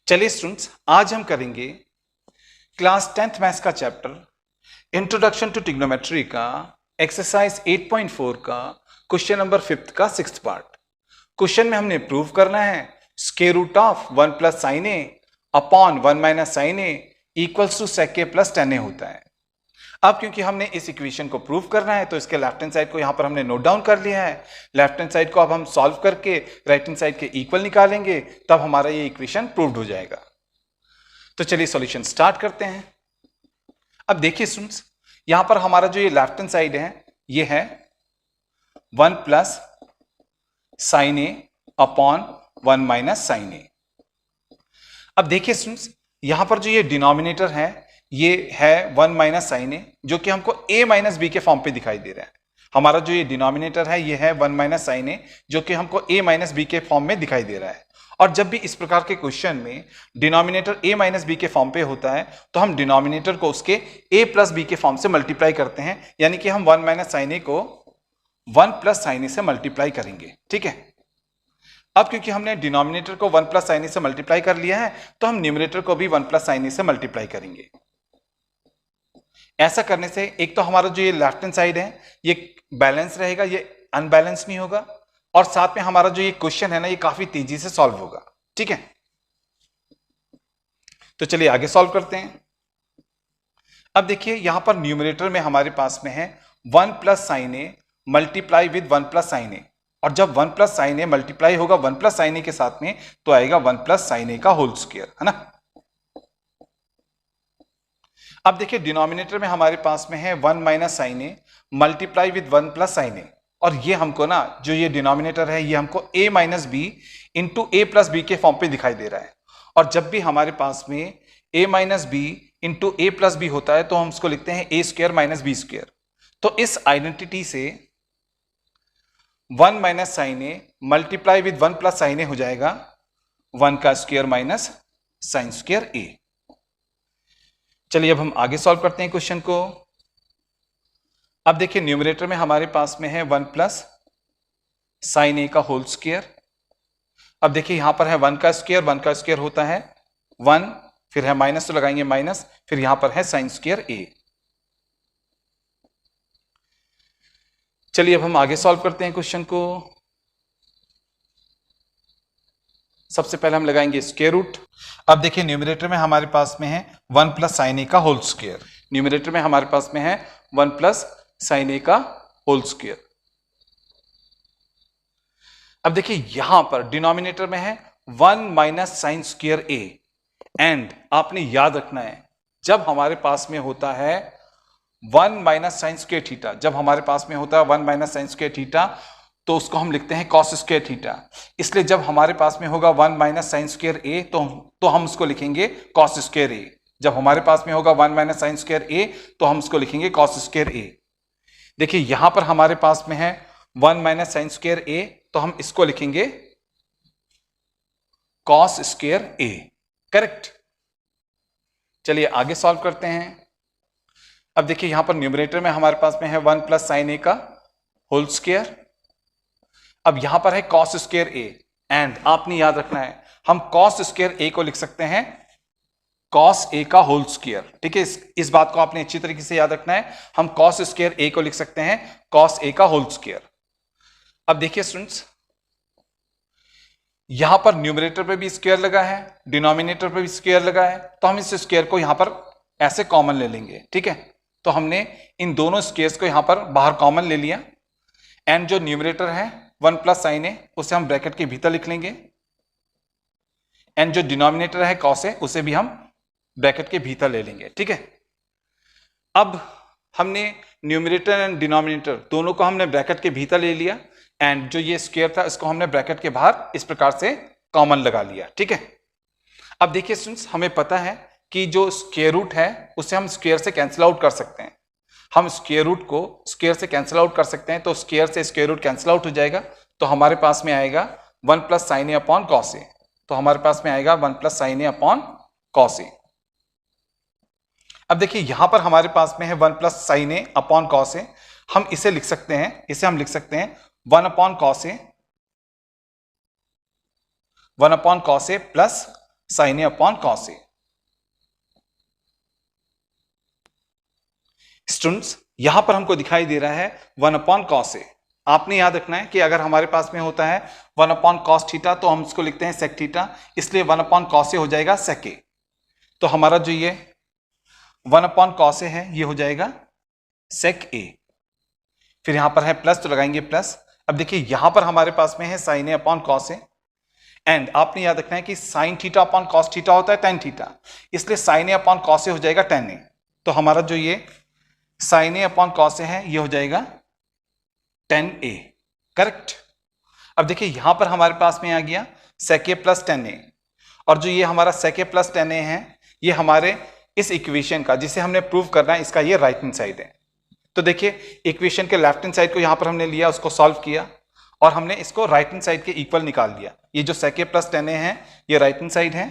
चलिए स्टूडेंट्स, आज हम करेंगे क्लास 10th मैथ्स का चैप्टर इंट्रोडक्शन टू ट्रिग्नोमेट्री का एक्सरसाइज 8.4 का क्वेश्चन नंबर 5 का 6th पार्ट। क्वेश्चन में हमने प्रूव करना है square root of 1 plus sine A upon 1 minus sine A equals to sec A plus tan A होता है। अब क्योंकि हमने इस इक्वेशन को प्रूव करना है तो इसके लेफ्ट हैंड साइड को यहां पर हमने नोट डाउन कर लिया है। लेफ्ट हैंड साइड को अब हम सॉल्व करके राइट हैंड साइड के इक्वल निकालेंगे, तब हमारा ये इक्वेशन प्रूव्ड हो जाएगा। तो चलिए सॉल्यूशन स्टार्ट करते हैं। अब देखिए स्टूडेंट्स, यहां पर हमारा जो ये लेफ्ट हैंड साइड है ये है 1 plus sine A upon 1 minus sine ए। अब देखिए स्टूडेंट्स, यहां पर जो ये डिनोमिनेटर है ये है 1 माइनस साइन ए, जो कि हमको a माइनस बी के फॉर्म पे दिखाई दे रहा है। हमारा जो ये डिनोमिनेटर है ये है 1 माइनस साइन ए, जो कि हमको a माइनस बी के फॉर्म में दिखाई दे रहा है। और जब भी इस प्रकार के क्वेश्चन में डिनोमिनेटर a माइनस बी के फॉर्म पे होता है तो हम डिनोमिनेटर को उसके a प्लस बी के फॉर्म से मल्टीप्लाई करते हैं, यानी कि हम 1 माइनस साइन ए को 1 प्लस साइन ए से मल्टीप्लाई करेंगे। ठीक है, अब क्योंकि हमने डिनोमिनेटर को 1 प्लस साइन ए से मल्टीप्लाई कर लिया है तो हम न्यूमरेटर को भी 1 प्लस साइन ए से मल्टीप्लाई करेंगे। ऐसा करने से एक तो हमारा जो ये लेफ्ट हैंड साइड है ये बैलेंस रहेगा, ये अनबैलेंस नहीं होगा, और साथ में हमारा जो ये क्वेश्चन है ना ये काफी तेजी से सॉल्व होगा। ठीक है, तो चलिए आगे सॉल्व करते हैं। अब देखिए यहां पर न्यूमरेटर में हमारे पास में है 1 plus sine A multiply with 1 plus sine A, और जब 1 प्लस साइन ए मल्टीप्लाई होगा 1 प्लस साइन ए के साथ में तो आएगा 1 प्लस साइन ए का होल स्क्वायर, है ना। अब देखिए डिनोमिनेटर में हमारे पास में है 1 minus sine A multiply with 1 plus sine A, और ये हमको ना जो ये डिनोमिनेटर है ये हमको a minus B into A plus B के फॉर्म पे दिखाई दे रहा है। और जब भी हमारे पास में a minus B into A plus B होता है तो हम उसको लिखते हैं a square minus B square. तो इस आइडेंटिटी से 1 minus sine A multiply with 1 plus sine A हो जाएगा 1 का square minus sine square A. चलिए अब हम आगे सॉल्व करते हैं क्वेश्चन को। अब देखिए न्यूमरेटर में हमारे पास में है 1 प्लस साइन ए का होल स्क्वायर। अब देखिए यहां पर है 1 का स्क्वायर होता है 1, फिर है माइनस तो लगाएंगे माइनस, फिर यहां पर है साइन स्क्वायर ए। चलिए अब हम आगे सॉल्व करते हैं क्वेश्चन को। सबसे पहले हम लगाएंगे स्क्वायर रूट। अब देखिए न्यूमरेटर में हमारे पास में है 1 प्लस साइन ए का होल स्क्वायर। न्यूमरेटर में हमारे पास में है 1 प्लस साइन ए का होल स्क्वायर। अब देखिए यहां पर डिनोमिनेटर में है 1 minus sine square A, and आपने याद रखना है जब हमारे पास में होता है 1 माइनस साइन स्क्वायर थीटा, जब हमारे पास में होता है 1 माइनस साइन स्क्वायर थीटा तो उसको हम लिखते हैं कॉस स्क्वायर थीटा। इसलिए जब हमारे पास में होगा 1 माइनस साइन स्क्वायर ए तो हम उसको लिखेंगे कॉस स्क्वायर ए। जब हमारे पास में होगा 1 माइनस साइन स्क्वायर ए तो हम उसको लिखेंगे कॉस स्क्वायर ए। देखिए यहां पर हमारे पास में है 1 माइनस साइन स्क्वायर ए तो हम इसको लिखेंगे कॉस स्क्वायर ए। करेक्ट। चलिए आगे सॉल्व करते हैं। अब देखिए यहां पर न्यूमरेटर में हमारे पास में है 1 प्लस साइन ए का होल स्क्वायर। अब यहां पर है कॉस स्क्वायर ए, एंड आपने याद रखना है हम कॉस स्क्वायर ए को लिख सकते हैं कॉस ए का होल स्क्वायर। ठीक है, इस बात को आपने अच्छी तरीके से याद रखना है, हम कॉस स्क्वायर ए को लिख सकते हैं कॉस ए का होल स्क्वायर। अब देखिए स्टूडेंट्स, यहां पर न्यूमरेटर पे भी स्क्वायर लगा है, डिनोमिनेटर पे भी स्क्वायर लगा है, तो हम इस स्क्वायर को यहां पर ऐसे कॉमन ले लेंगे। ठीक है, तो हमने इन दोनों स्क्वायर्स को यहां पर बाहर कॉमन ले लिया, एंड जो न्यूमरेटर है 1 प्लस साइन ए उसे हम ब्रैकेट के भीतर लिख लेंगे, एंड जो डिनोमिनेटर है कॉस ए उसे भी हम ब्रैकेट के भीतर ले लेंगे। ठीक है, अब हमने न्यूमरेटर एंड डिनोमिनेटर दोनों को हमने ब्रैकेट के भीतर ले लिया, एंड जो ये स्क्वायर था इसको हमने ब्रैकेट के बाहर इस प्रकार से कॉमन लगा लिया। ठीक है, अब देखिए स्टूडेंट्स, हमें पता है कि जो स्क्वायर रूट है उसे हम स्क्वायर से कैंसिल आउट कर सकते हैं। हम स्क्वायर रूट को स्क्वायर से कैंसिल आउट कर सकते हैं, तो स्क्वायर से स्क्वायर रूट कैंसिल आउट हो जाएगा, तो हमारे पास में आएगा 1 plus sine A upon cos ए। तो हमारे पास में आएगा 1 plus sine A upon cos ए। अब देखिए यहां पर हमारे पास में है 1 plus sine A upon cos ए, हम इसे लिख सकते हैं, इसे हम लिख सकते हैं 1 upon cos A, 1 upon cos A plus sine A upon cos A. Students यहां पर हमको दिखाई दे रहा है 1 अपॉन कॉस ए। आपने याद रखना है कि अगर हमारे पास में होता है 1 अपॉन कॉस थीटा तो हम इसको लिखते हैं सेक थीटा, इसलिए 1 अपॉन कॉस ए हो जाएगा सेक ए। तो हमारा जो ये 1 अपॉन कॉस ए है ये हो जाएगा सेक ए। फिर यहां पर है प्लस तो लगाएंगे प्लस। अब देखिए यहां पर हमारे पास में है sine A upon cos A, and आपने याद रखना है कि sine theta upon cos theta होता है टेन थीटा, इसलिए sine A upon cos A हो जाएगा टेन ए। तो हमारा जो ये sine A upon cos A है ये हो जाएगा टेन ए, करेक्ट। अब देखिए यहां पर हमारे पास में आ गया सेक ए प्लस टेन ए, और जो ये हमारा सेक ए प्लस टेन ए है ये हमारे इस इक्वेशन का जिसे हमने प्रूव करना है इसका ये राइट हैंड साइड है। तो देखिए इक्वेशन के लेफ्ट हैंड साइड को यहां पर हमने लिया, उसको सॉल्व किया और हमने इसको राइट हैंड साइड के इक्वल निकाल दिया। ये जो सेक ए प्लस टेन ए है ये राइट हैंड साइड है,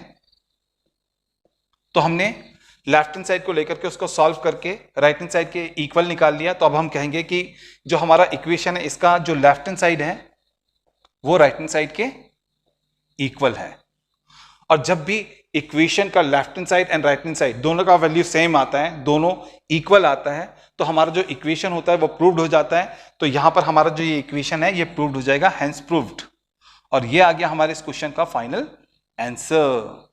तो हमने लेफ्ट हैंड साइड को लेकर के उसको सॉल्व करके राइट हैंड साइड के इक्वल निकाल लिया। तो अब हम कहेंगे कि जो हमारा इक्वेशन है इसका जो लेफ्ट हैंड साइड है वो राइट हैंड साइड के इक्वल है। और जब भी इक्वेशन का left hand side and right hand side दोनों का वैल्यू सेम आता है, दोनों इक्वल आता है, तो हमारा जो इक्वेशन होता है वो प्रूव्ड हो जाता है। तो यहां पर हमारा जो ये इक्वेशन है ये प्रूव्ड हो जाएगा, हेंस प्रूव्ड। और ये आ गया हमारे इस क्वेश्चन का final answer.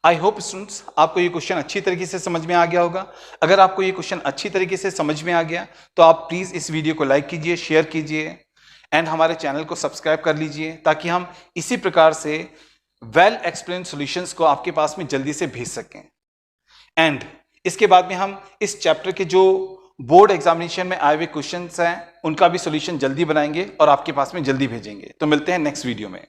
I hope students आपको ये क्वेश्चन अच्छी तरीके से समझ में आ गया होगा। अगर आपको ये क्वेश्चन अच्छी तरीके से समझ में आ गया तो आप प्लीज इस वीडियो को लाइक कीजिए, शेयर कीजिए एंड हमारे चैनल को सब्सक्राइब कर लीजिए, ताकि हम इसी प्रकार से वेल एक्सप्लेन सॉल्यूशंस को आपके पास में जल्दी से भेज सकें। एंड इसके बाद में हम इस चैप्टर के जो बोर्ड एग्जामिनेशन में आए हुए क्वेश्चंस हैं उनका भी सॉल्यूशन जल्दी बनाएंगे और आपके पास में जल्दी भेजेंगे। तो मिलते हैं नेक्स्ट वीडियो में।